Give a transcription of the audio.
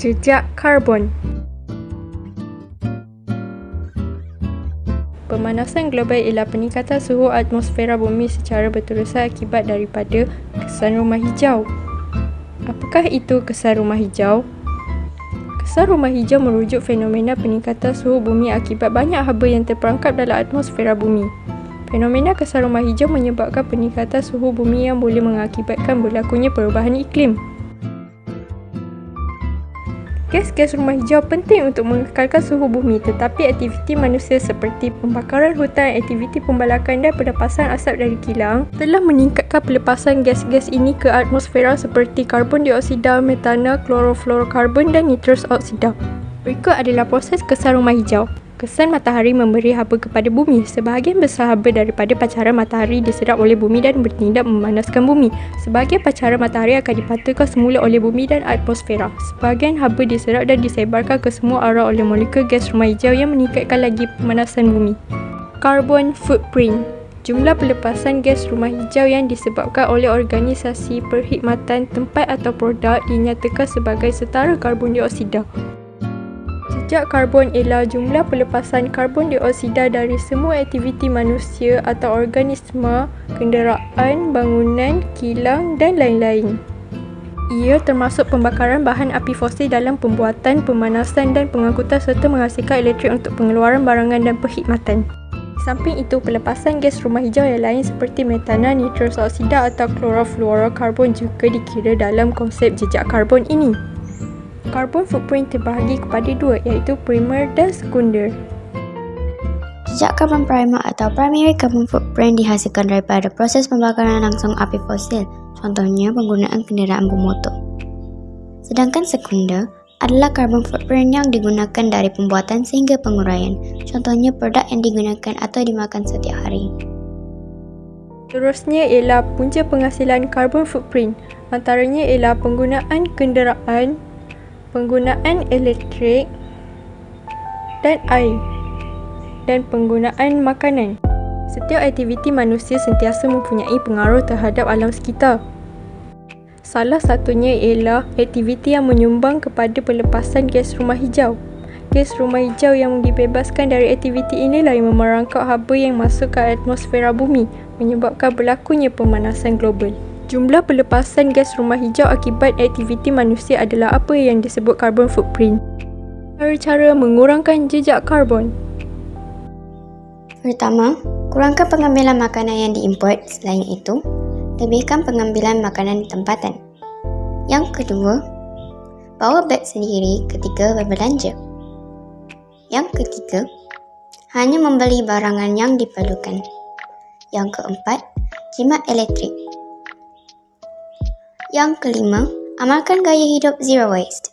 Jejak karbon. Pemanasan global ialah peningkatan suhu atmosfera bumi secara berterusan akibat daripada kesan rumah hijau. Apakah itu kesan rumah hijau? Kesan rumah hijau merujuk fenomena peningkatan suhu bumi akibat banyak haba yang terperangkap dalam atmosfera bumi. Fenomena kesan rumah hijau menyebabkan peningkatan suhu bumi yang boleh mengakibatkan berlakunya perubahan iklim. Gas-gas rumah hijau penting untuk mengekalkan suhu bumi, tetapi aktiviti manusia seperti pembakaran hutan, aktiviti pembalakan dan pelepasan asap dari kilang telah meningkatkan pelepasan gas-gas ini ke atmosfera seperti karbon dioksida, metana, klorofluorokarbon dan nitrous oksida. Berikut adalah proses kesan rumah hijau. Kesan matahari memberi haba kepada bumi. Sebahagian besar haba daripada pancaran matahari diserap oleh bumi dan bertindak memanaskan bumi. Sebahagian pancaran matahari akan dipantulkan semula oleh bumi dan atmosfera. Sebahagian haba diserap dan disebarkan ke semua arah oleh molekul gas rumah hijau yang meningkatkan lagi pemanasan bumi. Carbon footprint. Jumlah pelepasan gas rumah hijau yang disebabkan oleh organisasi perkhidmatan tempat atau produk dinyatakan sebagai setara karbon dioksida. Jejak karbon ialah jumlah pelepasan karbon dioksida dari semua aktiviti manusia atau organisma, kenderaan, bangunan, kilang dan lain-lain. Ia termasuk pembakaran bahan api fosil dalam pembuatan, pemanasan dan pengangkutan serta menghasilkan elektrik untuk pengeluaran barangan dan perkhidmatan. Di samping itu, pelepasan gas rumah hijau yang lain seperti metana, nitrous oksida atau klorofluorokarbon juga dikira dalam konsep jejak karbon ini. Carbon footprint terbahagi kepada dua, iaitu primer dan sekunder. Jejak karbon primer atau primary carbon footprint dihasilkan daripada proses pembakaran langsung api fosil, contohnya penggunaan kenderaan bermotor. Sedangkan sekunder adalah carbon footprint yang digunakan dari pembuatan sehingga penguraian, contohnya produk yang digunakan atau dimakan setiap hari. Terusnya ialah punca penghasilan carbon footprint. Antaranya ialah penggunaan kenderaan, penggunaan elektrik dan air, dan penggunaan makanan. Setiap aktiviti manusia sentiasa mempunyai pengaruh terhadap alam sekitar. Salah satunya ialah aktiviti yang menyumbang kepada pelepasan gas rumah hijau. Gas rumah hijau yang dibebaskan dari aktiviti inilah yang memerangkap haba yang masuk ke atmosfera bumi, menyebabkan berlakunya pemanasan global. Jumlah pelepasan gas rumah hijau akibat aktiviti manusia adalah apa yang disebut carbon footprint. Cara-cara mengurangkan jejak karbon. Pertama, kurangkan pengambilan makanan yang diimport. Selain itu, lebihkan pengambilan makanan tempatan. Yang kedua, bawa beg sendiri ketika berbelanja. Yang ketiga, hanya membeli barangan yang diperlukan. Yang keempat, jimat elektrik. Yang kelima, amalkan gaya hidup zero waste.